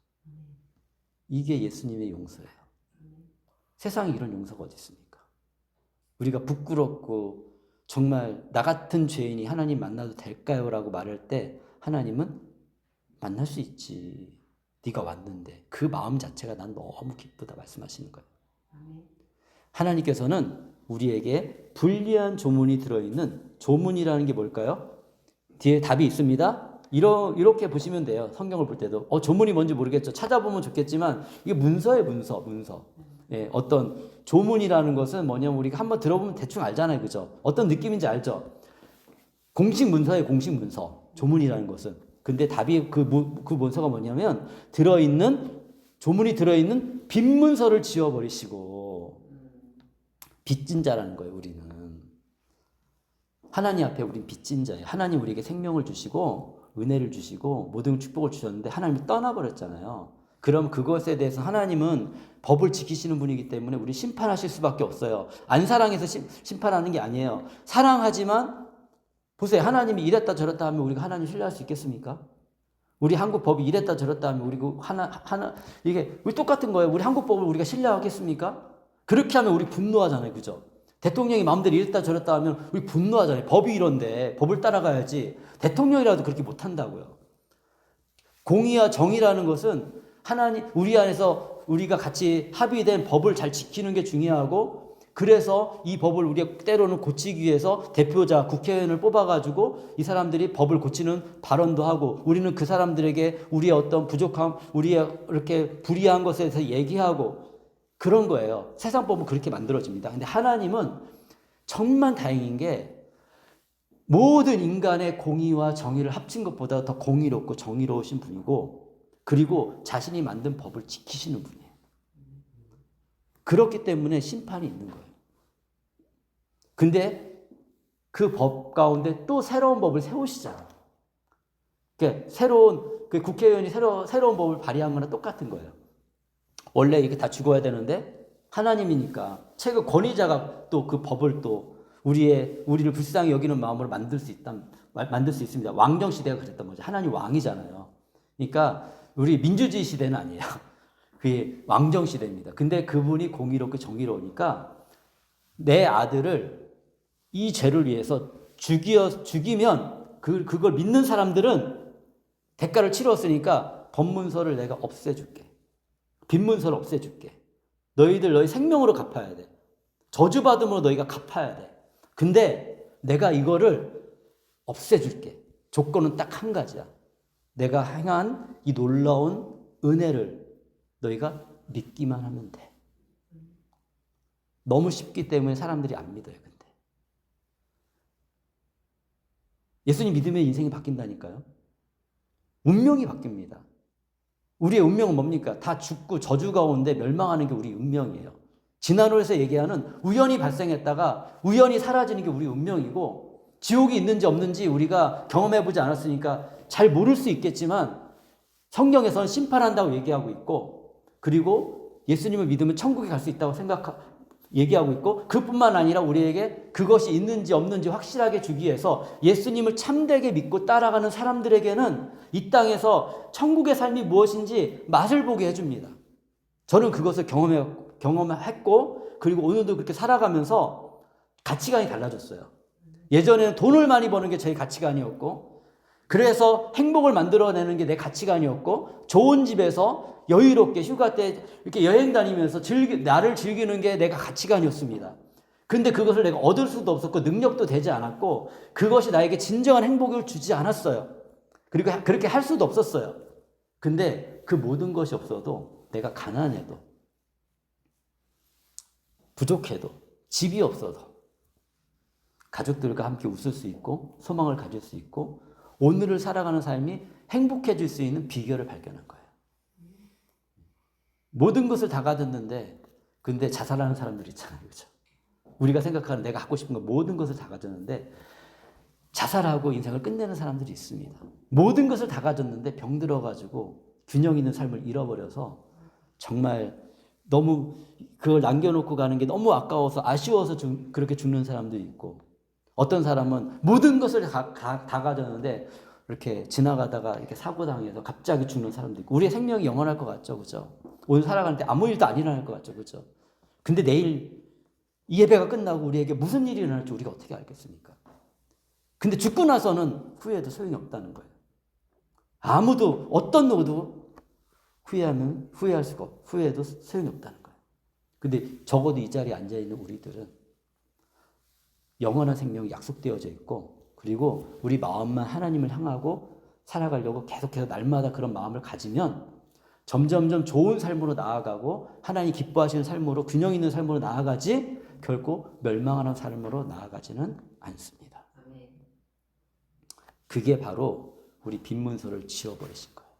이게 예수님의 용서예요. 세상에 이런 용서가 어디 있습니까? 우리가 부끄럽고 정말 나 같은 죄인이 하나님 만나도 될까요? 라고 말할 때 하나님은 만날 수 있지. 네가 왔는데 그 마음 자체가 난 너무 기쁘다 말씀하시는 거예요. 하나님께서는 우리에게 불리한 조문이 들어있는 조문이라는 게 뭘까요? 뒤에 답이 있습니다. 이렇게 보시면 돼요. 성경을 볼 때도. 조문이 뭔지 모르겠죠. 찾아보면 좋겠지만 이게 문서예요. 문서. 예, 어떤 조문이라는 것은 뭐냐면 우리가 한번 들어보면 대충 알잖아요. 그죠? 어떤 느낌인지 알죠? 공식 문서예요. 공식 문서. 조문이라는 것은. 근데 답이 그 문서가 뭐냐면 조문이 들어있는 빈 문서를 지워버리시고 빚진 자라는 거예요. 우리는. 하나님 앞에 우린 빚진 자예요. 하나님 우리에게 생명을 주시고 은혜를 주시고 모든 축복을 주셨는데 하나님이 떠나버렸잖아요. 그럼 그것에 대해서 하나님은 법을 지키시는 분이기 때문에 우리 심판하실 수밖에 없어요. 안 사랑해서 심판하는 게 아니에요. 사랑하지만 보세요. 하나님이 이랬다 저랬다 하면 우리가 하나님 신뢰할 수 있겠습니까? 우리 한국 법이 이랬다 저랬다 하면 우리 이게 우리 똑같은 거예요. 우리 한국 법을 우리가 신뢰하겠습니까? 그렇게 하면 우리 분노하잖아요. 그죠? 대통령이 마음대로 이랬다 저랬다 하면 우리 분노하잖아요. 법이 이런데 법을 따라가야지. 대통령이라도 그렇게 못한다고요. 공의와 정의라는 것은 우리 안에서 우리가 같이 합의된 법을 잘 지키는 게 중요하고, 그래서 이 법을 우리가 때로는 고치기 위해서 대표자, 국회의원을 뽑아가지고 이 사람들이 법을 고치는 발언도 하고, 우리는 그 사람들에게 우리의 어떤 부족함, 우리의 이렇게 불이한 것에 대해서 얘기하고, 그런 거예요. 세상 법은 그렇게 만들어집니다. 근데 하나님은 정말 다행인 게 모든 인간의 공의와 정의를 합친 것보다 더 공의롭고 정의로우신 분이고, 그리고 자신이 만든 법을 지키시는 분이에요. 그렇기 때문에 심판이 있는 거예요. 근데 그 법 가운데 또 새로운 법을 세우시잖아요. 그러니까 국회의원이 새로운 법을 발의한 거랑 똑같은 거예요. 원래 이게 다 죽어야 되는데 하나님이니까 최고 권위자가 또 그 법을 또 우리를 불쌍히 여기는 마음으로 만들 수 있습니다. 왕정 시대가 그랬던 거죠. 하나님 왕이잖아요. 그러니까 우리 민주주의 시대는 아니에요. 그게 왕정 시대입니다. 근데 그분이 공의롭고 정의로우니까 내 아들을 이 죄를 위해서 죽이면 그걸 믿는 사람들은 대가를 치렀으니까 법문서를 내가 없애줄게. 빈문서를 없애줄게. 너희 생명으로 갚아야 돼. 저주받음으로 너희가 갚아야 돼. 근데 내가 이거를 없애줄게. 조건은 딱 한 가지야. 내가 행한 이 놀라운 은혜를 너희가 믿기만 하면 돼. 너무 쉽기 때문에 사람들이 안 믿어요. 근데 예수님 믿으면 인생이 바뀐다니까요. 운명이 바뀝니다. 우리의 운명은 뭡니까? 다 죽고 저주 가운데 멸망하는 게 우리 운명이에요. 진화론에서 얘기하는 우연히 발생했다가 우연히 사라지는 게 우리 운명이고, 지옥이 있는지 없는지 우리가 경험해보지 않았으니까 잘 모를 수 있겠지만 성경에서는 심판한다고 얘기하고 있고, 그리고 예수님을 믿으면 천국에 갈 수 있다고 얘기하고 있고, 그뿐만 아니라 우리에게 그것이 있는지 없는지 확실하게 주기 위해서 예수님을 참되게 믿고 따라가는 사람들에게는 이 땅에서 천국의 삶이 무엇인지 맛을 보게 해줍니다. 저는 그것을 경험했고, 그리고 오늘도 그렇게 살아가면서 가치관이 달라졌어요. 예전에는 돈을 많이 버는 게 제 가치관이었고, 그래서 행복을 만들어내는 게 내 가치관이었고, 좋은 집에서 여유롭게 휴가 때 이렇게 여행 다니면서 나를 즐기는 게 내가 가치관이었습니다. 근데 그것을 내가 얻을 수도 없었고 능력도 되지 않았고, 그것이 나에게 진정한 행복을 주지 않았어요. 그리고 그렇게 할 수도 없었어요. 근데 그 모든 것이 없어도, 내가 가난해도 부족해도 집이 없어도 가족들과 함께 웃을 수 있고 소망을 가질 수 있고 오늘을 살아가는 삶이 행복해질 수 있는 비결을 발견한 거예요. 모든 것을 다 가졌는데 근데 자살하는 사람들 있잖아요. 그렇죠? 우리가 생각하는 내가 갖고 싶은 거 모든 것을 다 가졌는데 자살하고 인생을 끝내는 사람들이 있습니다. 모든 것을 다 가졌는데 병 들어가지고 균형 있는 삶을 잃어버려서 정말 너무 그걸 남겨놓고 가는 게 너무 아까워서 아쉬워서 그렇게 죽는 사람도 있고, 어떤 사람은 모든 것을 다 가졌는데 이렇게 지나가다가 이렇게 사고당해서 갑자기 죽는 사람도 있고, 우리의 생명이 영원할 것 같죠. 그죠? 오늘 살아가는데 아무 일도 안 일어날 것 같죠. 그죠? 근데 내일 이 예배가 끝나고 우리에게 무슨 일이 일어날지 우리가 어떻게 알겠습니까? 근데 죽고 나서는 후회해도 소용이 없다는 거예요. 어떤 누구도 후회할 수가 없고 후회해도 소용이 없다는 거예요. 근데 적어도 이 자리에 앉아있는 우리들은 영원한 생명이 약속되어져 있고 그리고 우리 마음만 하나님을 향하고 살아가려고 계속해서 날마다 그런 마음을 가지면 점점점 좋은 삶으로 나아가고 하나님 기뻐하시는 삶으로 균형 있는 삶으로 나아가지 결코 멸망하는 삶으로 나아가지는 않습니다. 그게 바로 우리 빈문서를 지워버리신 거예요.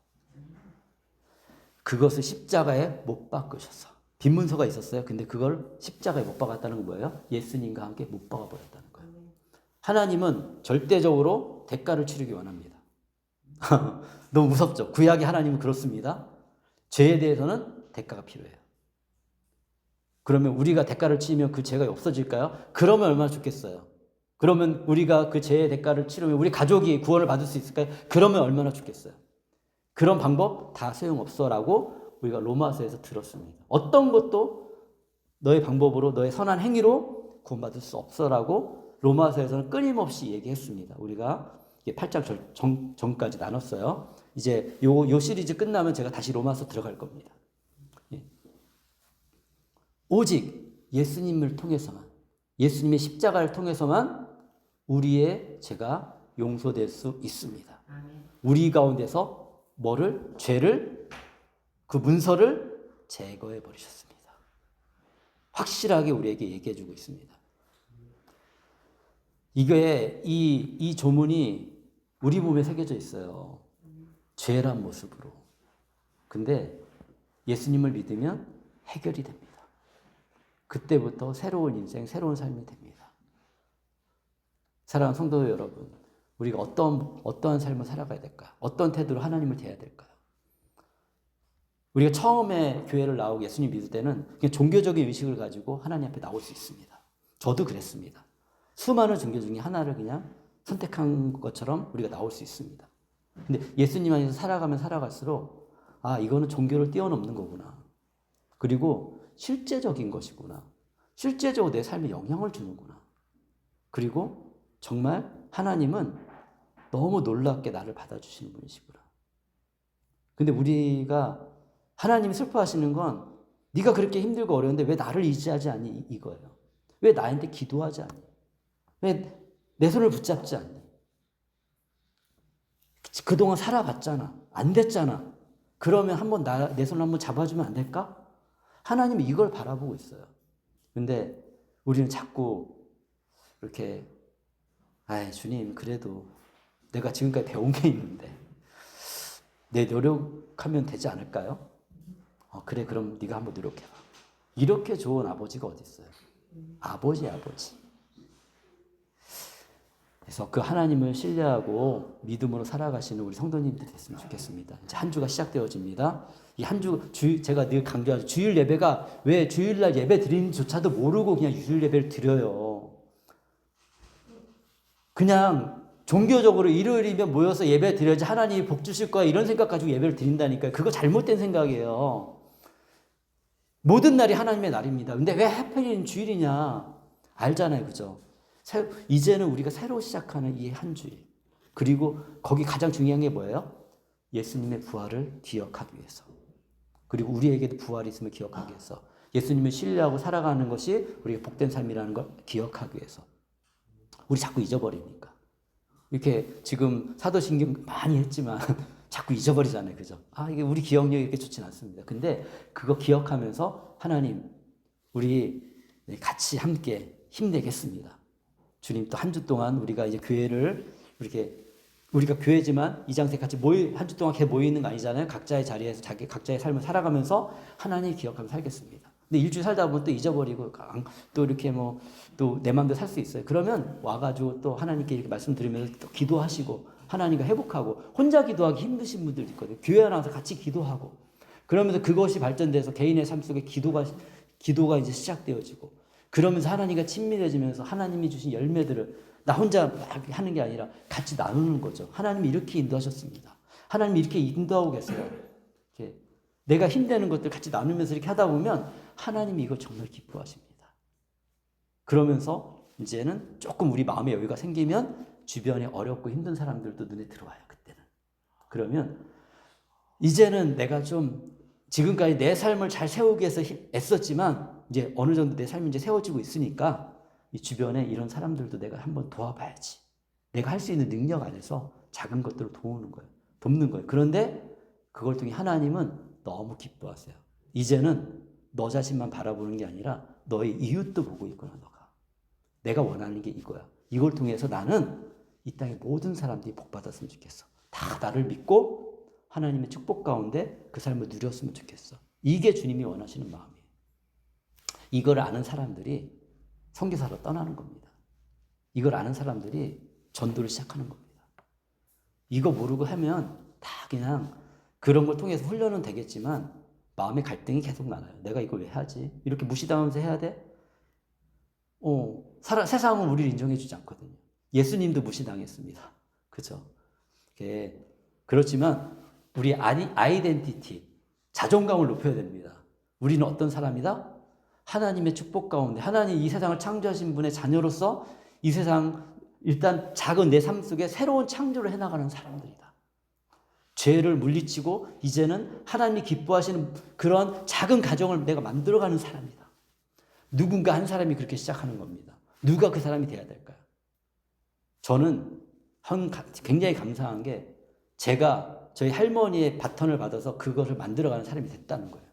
그것을 십자가에 못 박으셔서. 빈문서가 있었어요. 근데 그걸 십자가에 못 박았다는 건 뭐예요? 예수님과 함께 못 박아버렸다는 거예요. 하나님은 절대적으로 대가를 치르기 원합니다. 너무 무섭죠? 구약의 하나님은 그렇습니다. 죄에 대해서는 대가가 필요해요. 그러면 우리가 대가를 치면 그 죄가 없어질까요? 그러면 얼마나 좋겠어요. 그러면 우리가 그 죄의 대가를 치르면 우리 가족이 구원을 받을 수 있을까요? 그러면 얼마나 좋겠어요. 그런 방법 다 소용없어라고 우리가 로마서에서 들었습니다. 어떤 것도 너의 방법으로 너의 선한 행위로 구원받을 수 없어라고 로마서에서는 끊임없이 얘기했습니다. 우리가 8장 전까지 나눴어요. 이제 요 시리즈 끝나면 제가 다시 로마서 들어갈 겁니다. 오직 예수님을 통해서만, 예수님의 십자가를 통해서만 우리의 죄가 용서될 수 있습니다. 우리 가운데서 죄를, 그 문서를 제거해 버리셨습니다. 확실하게 우리에게 얘기해 주고 있습니다. 이 조문이 우리 몸에 새겨져 있어요. 죄란 모습으로. 근데 예수님을 믿으면 해결이 됩니다. 그때부터 새로운 인생, 새로운 삶이 됩니다. 사랑하는 성도 여러분, 우리가 어떠한 삶을 살아가야 될까요? 어떤 태도로 하나님을 대해야 될까요? 우리가 처음에 교회를 나오고 예수님 믿을 때는 그냥 종교적인 의식을 가지고 하나님 앞에 나올 수 있습니다. 저도 그랬습니다. 수많은 종교 중에 하나를 그냥 선택한 것처럼 우리가 나올 수 있습니다. 근데 예수님 안에서 살아가면 살아갈수록 이거는 종교를 뛰어넘는 거구나. 그리고 실제적인 것이구나. 실제적으로 내 삶에 영향을 주는구나. 그리고 정말 하나님은 너무 놀랍게 나를 받아주시는 분이시구나. 근데 우리가 하나님이 슬퍼하시는 건 네가 그렇게 힘들고 어려운데 왜 나를 의지하지 않니? 이거예요. 왜 나한테 기도하지 않니? 왜 내 손을 붙잡지 않니? 그동안 살아봤잖아. 안 됐잖아. 그러면 한번 내 손을 한번 잡아주면 안 될까? 하나님이 이걸 바라보고 있어요. 근데 우리는 자꾸 이렇게 주님 그래도 내가 지금까지 배운 게 있는데 내 노력하면 되지 않을까요? 그래 그럼 네가 한번 노력해봐. 이렇게 좋은 아버지가 어디 있어요? 아버지. 그래서 그 하나님을 신뢰하고 믿음으로 살아가시는 우리 성도님들 됐으면 좋겠습니다. 이제 한 주가 시작되어집니다. 이 한 주, 제가 늘 강조하죠. 주일 예배가 왜 주일날 예배 드리는조차도 모르고 그냥 주일 예배를 드려요. 그냥 종교적으로 일요일이면 모여서 예배 드려야지 하나님이 복 주실 거야 이런 생각 가지고 예배를 드린다니까요. 그거 잘못된 생각이에요. 모든 날이 하나님의 날입니다. 근데 왜 하필이면 주일이냐? 알잖아요. 그죠? 이제는 우리가 새로 시작하는 이 한 주일. 그리고 거기 가장 중요한 게 뭐예요? 예수님의 부활을 기억하기 위해서. 그리고 우리에게도 부활이 있음을 기억하기 위해서. 예수님을 신뢰하고 살아가는 것이 우리가 복된 삶이라는 걸 기억하기 위해서. 우리 자꾸 잊어버리니까. 이렇게 지금 사도신경 많이 했지만 자꾸 잊어버리잖아요. 그죠? 이게 우리 기억력이 이렇게 좋진 않습니다. 근데 그거 기억하면서 하나님, 우리 같이 함께 힘내겠습니다. 주님 또 한 주 동안 우리가 이제 교회를 우리가 교회지만 이장세 같이 한 주 동안 이렇게 모여 있는 거 아니잖아요. 각자의 자리에서 각자의 삶을 살아가면서 하나님 기억하며 살겠습니다. 근데 일주일 살다 보면 또 잊어버리고 또 이렇게 또 내 마음대로 살 수 있어요. 그러면 와가지고 또 하나님께 이렇게 말씀드리면서 또 기도하시고 하나님과 회복하고 혼자 기도하기 힘드신 분들 있거든요. 교회 나와서 같이 기도하고 그러면서 그것이 발전돼서 개인의 삶 속에 기도가 이제 시작되어지고 그러면서 하나님과 친밀해지면서 하나님이 주신 열매들을 나 혼자 막 하는 게 아니라 같이 나누는 거죠. 하나님이 이렇게 인도하셨습니다. 하나님이 이렇게 인도하고 계세요. 이렇게 내가 힘드는 것들 같이 나누면서 이렇게 하다 보면 하나님이 이걸 정말 기뻐하십니다. 그러면서 이제는 조금 우리 마음의 여유가 생기면 주변에 어렵고 힘든 사람들도 눈에 들어와요. 그때는. 그러면 이제는 내가 좀 지금까지 내 삶을 잘 세우기 위해서 애썼지만 이제 어느 정도 내 삶이 이제 세워지고 있으니까 이 주변에 이런 사람들도 내가 한번 도와봐야지. 내가 할 수 있는 능력 안에서 작은 것들을 돕는 거예요. 그런데 그걸 통해 하나님은 너무 기뻐하세요. 이제는 너 자신만 바라보는 게 아니라 너의 이웃도 보고 있구나, 너가. 내가 원하는 게 이거야. 이걸 통해서 나는 이 땅의 모든 사람들이 복받았으면 좋겠어. 다 나를 믿고 하나님의 축복 가운데 그 삶을 누렸으면 좋겠어. 이게 주님이 원하시는 마음이에요. 이걸 아는 사람들이 선교사로 떠나는 겁니다. 이걸 아는 사람들이 전도를 시작하는 겁니다. 이거 모르고 하면 다 그냥 그런 걸 통해서 훈련은 되겠지만 마음의 갈등이 계속 많아요. 내가 이걸 왜 하지? 이렇게 무시당하면서 해야 돼? 세상은 우리를 인정해 주지 않거든요. 예수님도 무시당했습니다. 그죠? 그렇지만 우리 아이덴티티, 자존감을 높여야 됩니다. 우리는 어떤 사람이다? 하나님의 축복 가운데 하나님 이 세상을 창조하신 분의 자녀로서 이 세상 일단 작은 내 삶 속에 새로운 창조를 해나가는 사람들이다. 죄를 물리치고 이제는 하나님이 기뻐하시는 그런 작은 가정을 내가 만들어가는 사람이다. 누군가 한 사람이 그렇게 시작하는 겁니다. 누가 그 사람이 돼야 될까요? 저는 굉장히 감사한 게 제가 저희 할머니의 바턴을 받아서 그것을 만들어가는 사람이 됐다는 거예요.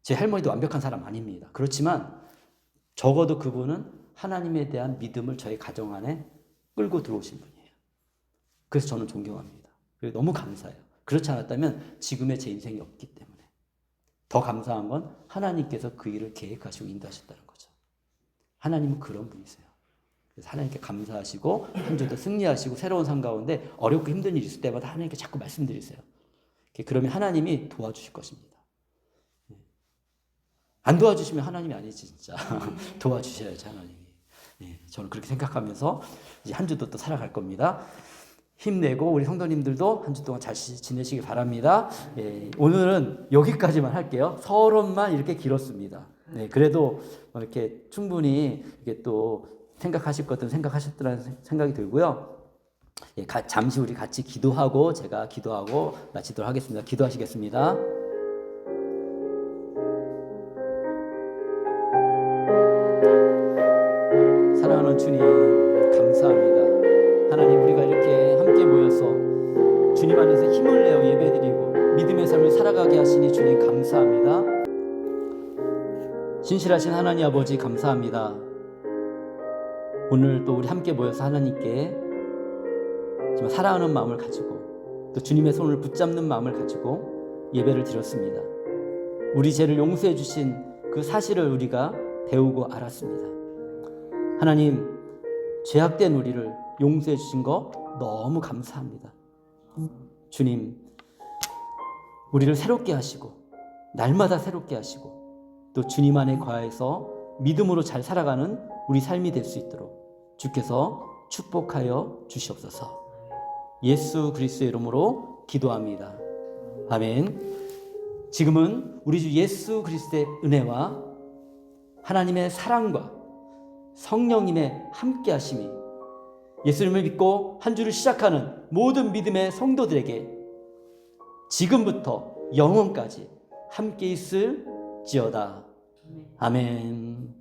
제 할머니도 완벽한 사람 아닙니다. 그렇지만 적어도 그분은 하나님에 대한 믿음을 저희 가정 안에 끌고 들어오신 분이에요. 그래서 저는 존경합니다. 그리고 너무 감사해요. 그렇지 않았다면 지금의 제 인생이 없기 때문에. 더 감사한 건 하나님께서 그 일을 계획하시고 인도하셨다는 거죠. 하나님은 그런 분이세요. 그래서 하나님께 감사하시고 한 주도 승리하시고 새로운 삶 가운데 어렵고 힘든 일이 있을 때마다 하나님께 자꾸 말씀드리세요. 그러면 하나님이 도와주실 것입니다. 안 도와주시면 하나님이 아니지 진짜. 도와주셔야지 하나님이. 저는 그렇게 생각하면서 이제 한 주도 또 살아갈 겁니다. 힘내고 우리 성도님들도 한 주 동안 잘 지내시기 바랍니다. 오늘은 여기까지만 할게요. 서론만 이렇게 길었습니다. 그래도 이렇게 충분히 이렇게 또 생각하실 것들은 생각하셨더라는 생각이 들고요. 잠시 우리 같이 기도하고 제가 기도하고 마치도록 하겠습니다. 기도하시겠습니다. 사랑하는 주님, 감사합니다. 하나님, 우리가 이렇게 함께 모여서 주님 안에서 힘을 내어 예배드리고 믿음의 삶을 살아가게 하시니 주님 감사합니다. 신실하신 하나님 아버지 감사합니다. 오늘 또 우리 함께 모여서 하나님께 정말 사랑하는 마음을 가지고 또 주님의 손을 붙잡는 마음을 가지고 예배를 드렸습니다. 우리 죄를 용서해 주신 그 사실을 우리가 배우고 알았습니다. 하나님, 죄악된 우리를 용서해 주신 거 너무 감사합니다. 주님, 우리를 새롭게 하시고 날마다 새롭게 하시고 또 주님 안에 거하여서 믿음으로 잘 살아가는 우리 삶이 될 수 있도록 주께서 축복하여 주시옵소서. 예수 그리스도의 이름으로 기도합니다. 아멘. 지금은 우리 주 예수 그리스도의 은혜와 하나님의 사랑과 성령님의 함께 하심이 예수님을 믿고 한 주를 시작하는 모든 믿음의 성도들에게 지금부터 영원까지 함께 있을지어다. 아멘.